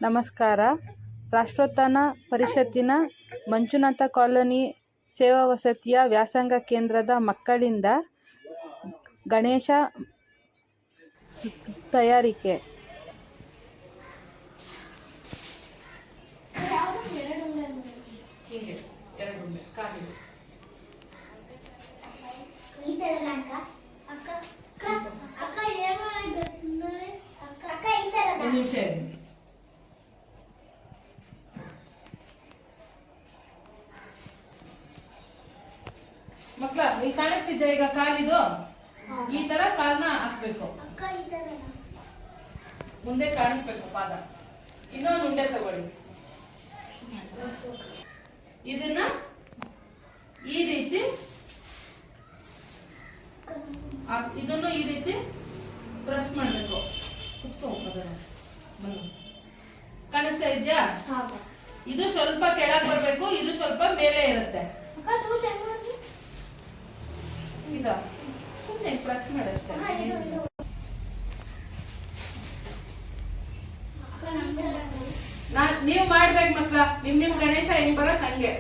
ನಮಸ್ಕಾರ. ರಾಷ್ಟ್ರೋತ್ಥಾನ ಪರಿಷತ್ತಿನ ಮಂಜುನಾಥ ಕಾಲೋನಿ ಸೇವಾ ವಸತಿಯ ವ್ಯಾಸಂಗ ಕೇಂದ್ರದ ಮಕ್ಕಳಿಂದ ಗಣೇಶ ತಯಾರಿಕೆ. ಮಕ್ಕಳ ಇಲ್ಲಿ ಕಾಣಿಸ್ತಿದ್ದೆ ಈಗ ಕಾಲಿದು ಈ ತರ ಕಾಲ್ನ ಹಾಕ್ಬೇಕು, ಮುಂದೆ ಕಾಣಿಸ್ಬೇಕು ಪಾದ. ಇನ್ನೊಂದು ಉಂಡೆ ತಗೊಳ್ಳಿ, ಇದನ್ನ ಈ ರೀತಿ ಇದನ್ನು ಈ ರೀತಿ ಪ್ರೆಸ್ ಮಾಡ್ಬೇಕು. ಕಾಣಿಸ್ತಾ ಇದ್ಯಾ? ಇದು ಸ್ವಲ್ಪ ಕೆಳಗೆ ಬರ್ಬೇಕು, ಇದು ಸ್ವಲ್ಪ ಮೇಲೆ ಇರುತ್ತೆ. ಸುಮ್ಮನೆ ಪ್ರೆಸ್ ಮಾಡಷ್ಟೇ. ನೀವು ಮಾಡ್ಬೇಕು ಮಕ್ಳ, ನಿಮ್ ಗಣೇಶ ಹೆಂಗ್ ಬರತ್ ಹಂಗೆ.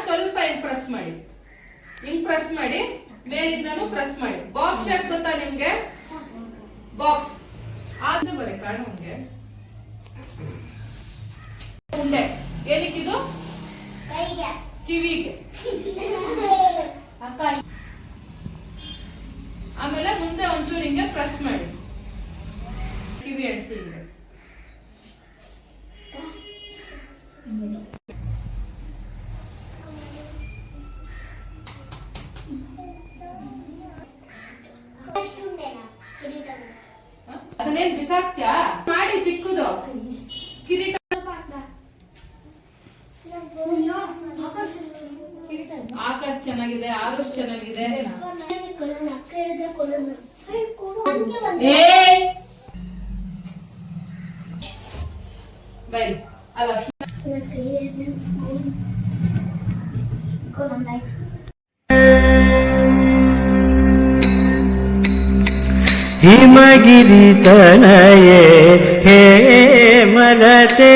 ಸ್ವಲ್ಪ ಹಿಂಗ್ ಪ್ರೆಸ್ ಮಾಡಿ, ಹಿಂಗ್ ಪ್ರೆಸ್ ಮಾಡಿ, ಮೇಲಿಂದನೂ ಪ್ರೆಸ್ ಮಾಡಿ. ಬಾಕ್ಸ್ ಶೇಪ್ ಗೊತ್ತಾ ನಿಮ್ಗೆ? ಬಾಕ್ಸ್ ಅದು ಬರೀ ಕಾಣು ಹಂಗೆ ಉಂಡೆ. ಏನಕ್ಕಿದು? ಕಿವಿಗೆ. ಆಮೇಲೆ ಮುಂದೆ ಒಂಚೂರು ಹಿಂಗೆ ಪ್ರೆಸ್ ಮಾಡಿ, ಕಿವಿ ಅಡಿಸಿ ಹಿಂಗೆ. ಅದನ್ನೇನ್ ಬಿಸಾಕ್ತ್ಯಾ? ಮಾಡಿ ಚಿಕ್ಕದು ಕಿರೀಟ. ಆಕಾಶ ಚೆನ್ನಾಗಿದೆ, ಆರುಷ್ ಚೆನ್ನಾಗಿದೆ. ಬೈ ಅಲ್ಲ ಹಿಮಗಿರಿ ತನಯೇ ಹೇ ಮಲತೆ